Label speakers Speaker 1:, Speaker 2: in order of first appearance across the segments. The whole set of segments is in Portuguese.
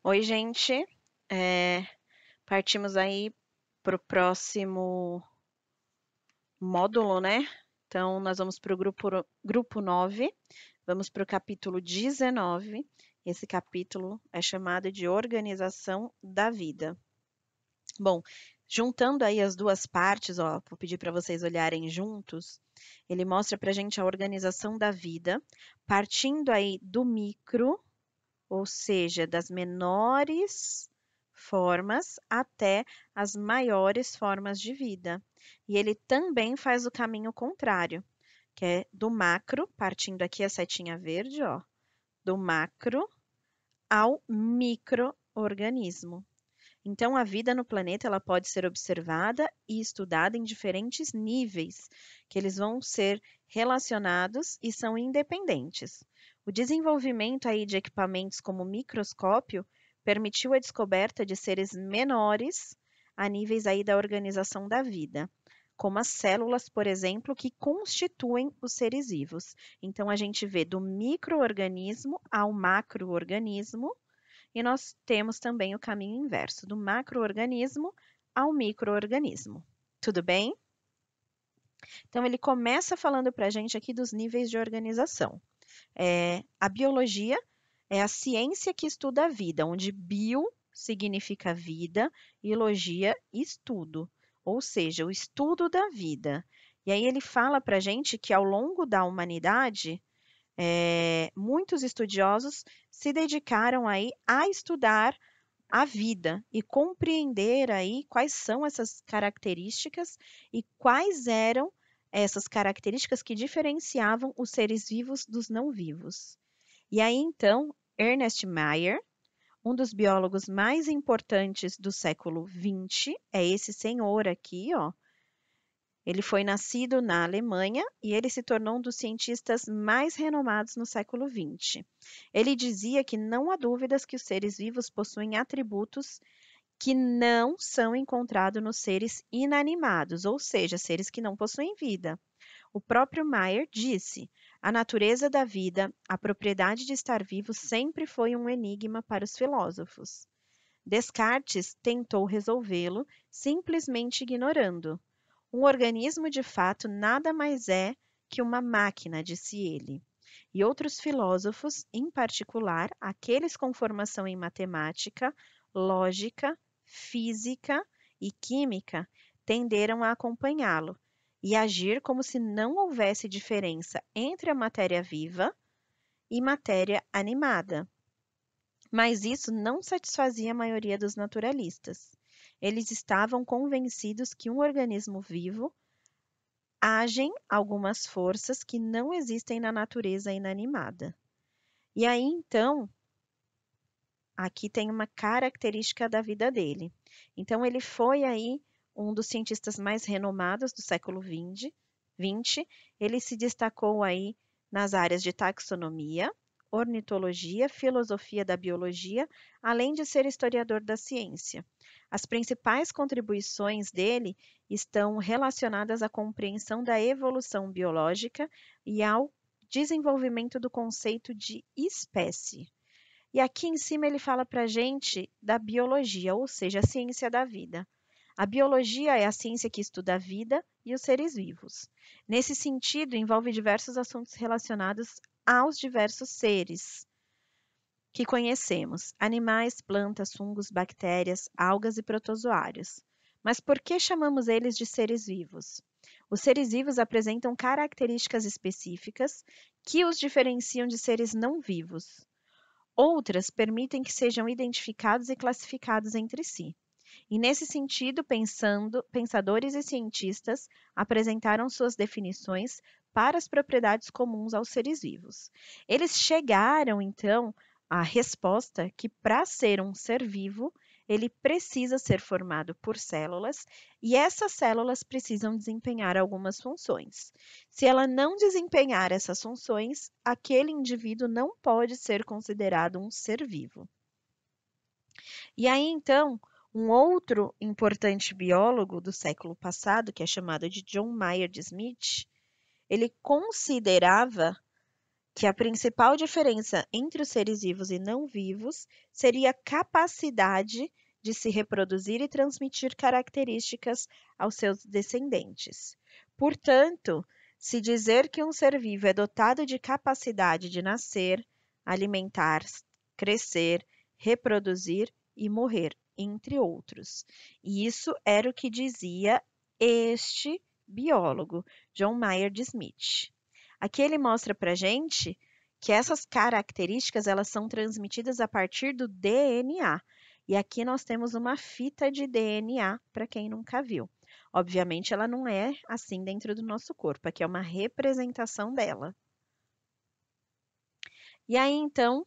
Speaker 1: Oi, gente. É, Partimos aí para o próximo módulo, né? Então, nós vamos para o grupo 9, vamos para o capítulo 19. Esse capítulo é chamado de Organização da Vida. Bom, juntando aí as duas partes, ó, vou pedir para vocês olharem juntos. Ele mostra para a gente a organização da vida, partindo aí do micro, ou seja, das menores formas até as maiores formas de vida. E ele também faz o caminho contrário, que é do macro, partindo aqui a setinha verde, ó, do macro ao microorganismo. Então, a vida no planeta ela pode ser observada e estudada em diferentes níveis, que eles vão ser relacionados e são independentes. O desenvolvimento aí de equipamentos como o microscópio permitiu a descoberta de seres menores a níveis aí da organização da vida, como as células, por exemplo, que constituem os seres vivos. Então, a gente vê do microorganismo ao macroorganismo, e nós temos também o caminho inverso, do macroorganismo ao microorganismo. Tudo bem? Então, ele começa falando para a gente aqui dos níveis de organização. A biologia é a ciência que estuda a vida, onde bio significa vida e logia estudo, ou seja, o estudo da vida. E aí ele fala para a gente que ao longo da humanidade, muitos estudiosos se dedicaram aí a estudar a vida e compreender aí quais são essas características e quais eram essas características que diferenciavam os seres vivos dos não vivos. E aí então, Ernest Mayr, um dos biólogos mais importantes do século XX, é esse senhor aqui, ó. Ele foi nascido na Alemanha e ele se tornou um dos cientistas mais renomados no século XX. Ele dizia que não há dúvidas que os seres vivos possuem atributos que não são encontrados nos seres inanimados, ou seja, seres que não possuem vida. O próprio Mayr disse: a natureza da vida, a propriedade de estar vivo, sempre foi um enigma para os filósofos. Descartes tentou resolvê-lo simplesmente ignorando. Um organismo de fato nada mais é que uma máquina, disse ele. E outros filósofos, em particular aqueles com formação em matemática, lógica, física e química, tenderam a acompanhá-lo e agir como se não houvesse diferença entre a matéria viva e matéria animada. Mas isso não satisfazia a maioria dos naturalistas. Eles estavam convencidos que um organismo vivo agem algumas forças que não existem na natureza inanimada. E aí, então, aqui tem uma característica da vida dele. Então, ele foi aí um dos cientistas mais renomados do século XX. Ele se destacou aí nas áreas de taxonomia, ornitologia, filosofia da biologia, além de ser historiador da ciência. As principais contribuições dele estão relacionadas à compreensão da evolução biológica e ao desenvolvimento do conceito de espécie. E aqui em cima ele fala para a gente da biologia, ou seja, a ciência da vida. A biologia é a ciência que estuda a vida e os seres vivos. Nesse sentido, envolve diversos assuntos relacionados aos diversos seres que conhecemos: animais, plantas, fungos, bactérias, algas e protozoários. Mas por que chamamos eles de seres vivos? Os seres vivos apresentam características específicas que os diferenciam de seres não vivos. Outras permitem que sejam identificados e classificados entre si. E nesse sentido, pensadores e cientistas apresentaram suas definições para as propriedades comuns aos seres vivos. Eles chegaram, então, à resposta que para ser um ser vivo, ele precisa ser formado por células e essas células precisam desempenhar algumas funções. Se ela não desempenhar essas funções, aquele indivíduo não pode ser considerado um ser vivo. E aí, então, um outro importante biólogo do século passado, que é chamado de John Maynard Smith, ele considerava que a principal diferença entre os seres vivos e não vivos seria a capacidade de se reproduzir e transmitir características aos seus descendentes. Portanto, se dizer que um ser vivo é dotado de capacidade de nascer, alimentar, crescer, reproduzir e morrer, entre outros. E isso era o que dizia este biólogo, John Maynard Smith. Aqui ele mostra para gente que essas características elas são transmitidas a partir do DNA. E aqui nós temos uma fita de DNA para quem nunca viu. Obviamente ela não é assim dentro do nosso corpo, aqui é uma representação dela. E aí então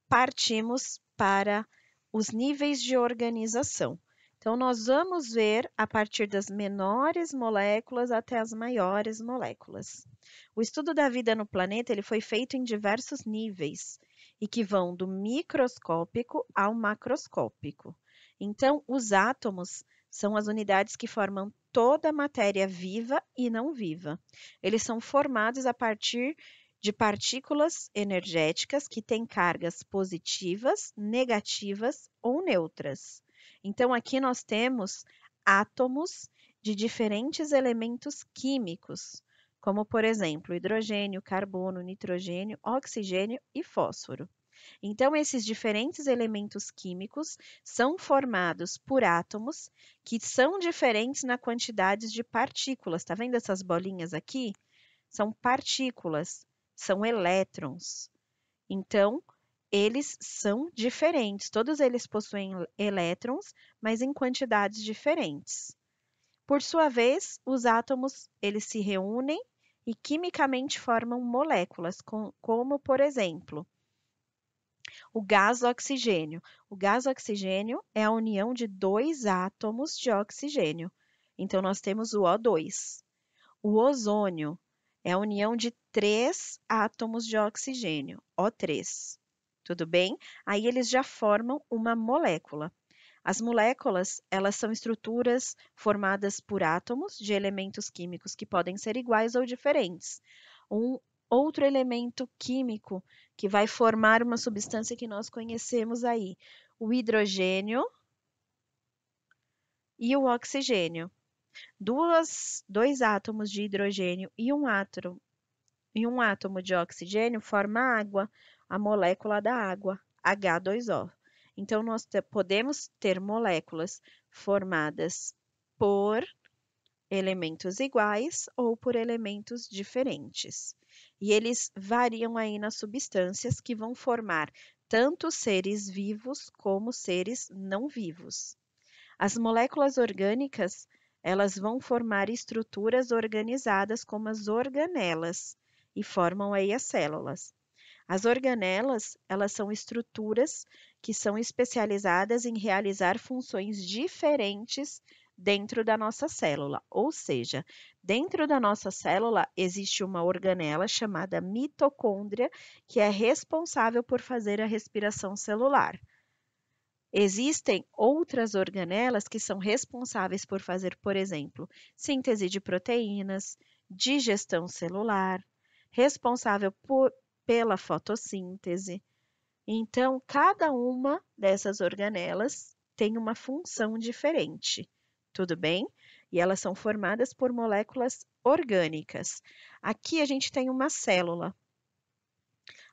Speaker 1: partimos para os níveis de organização. Então nós vamos ver a partir das menores moléculas até as maiores moléculas. O estudo da vida no planeta ele foi feito em diversos níveis e que vão do microscópico ao macroscópico. Então, os átomos são as unidades que formam toda a matéria viva e não viva. Eles são formados a partir de partículas energéticas que têm cargas positivas, negativas ou neutras. Então, aqui nós temos átomos de diferentes elementos químicos, como, por exemplo, hidrogênio, carbono, nitrogênio, oxigênio e fósforo. Então, esses diferentes elementos químicos são formados por átomos que são diferentes na quantidade de partículas. Está vendo essas bolinhas aqui? São partículas, são elétrons. Então, eles são diferentes. Todos eles possuem elétrons, mas em quantidades diferentes. Por sua vez, os átomos eles se reúnem e quimicamente formam moléculas, como, por exemplo, o gás oxigênio. O gás oxigênio é a união de dois átomos de oxigênio. Então, nós temos o O2. O ozônio é a união de 3 átomos de oxigênio, O3. Tudo bem? Aí eles já formam uma molécula. As moléculas, elas são estruturas formadas por átomos de elementos químicos que podem ser iguais ou diferentes. Um outro elemento químico que vai formar uma substância que nós conhecemos aí, o hidrogênio e o oxigênio. Dois átomos de hidrogênio e um átomo de oxigênio forma água, a molécula da água, H2O. Então, nós podemos ter moléculas formadas por elementos iguais ou por elementos diferentes. E eles variam aí nas substâncias que vão formar tanto seres vivos como seres não vivos. As moléculas orgânicas, elas vão formar estruturas organizadas como as organelas e formam aí as células. As organelas, elas são estruturas que são especializadas em realizar funções diferentes dentro da nossa célula. Ou seja, dentro da nossa célula existe uma organela chamada mitocôndria, que é responsável por fazer a respiração celular. Existem outras organelas que são responsáveis por fazer, por exemplo, síntese de proteínas, digestão celular, responsável pela fotossíntese. Então, cada uma dessas organelas tem uma função diferente, tudo bem? E elas são formadas por moléculas orgânicas. Aqui a gente tem uma célula.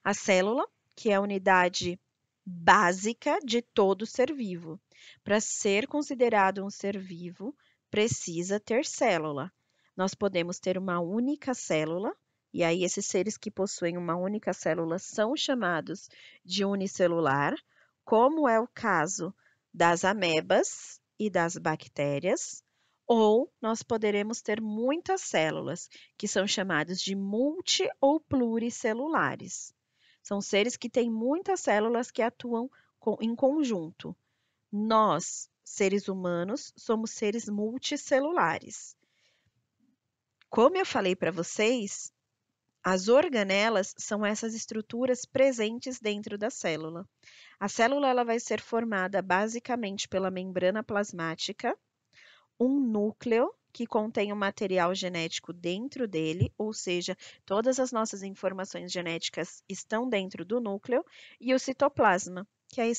Speaker 1: A célula, que é a unidade básica de todo ser vivo. Para ser considerado um ser vivo, precisa ter célula. Nós podemos ter uma única célula, e aí esses seres que possuem uma única célula são chamados de unicelular, como é o caso das amebas e das bactérias, ou nós poderemos ter muitas células, que são chamadas de multi ou pluricelulares. São seres que têm muitas células que atuam em conjunto. Nós, seres humanos, somos seres multicelulares. Como eu falei para vocês, as organelas são essas estruturas presentes dentro da célula. A célula ela vai ser formada basicamente pela membrana plasmática, um núcleo, que contém o material genético dentro dele, ou seja, todas as nossas informações genéticas estão dentro do núcleo, e o citoplasma, que é esse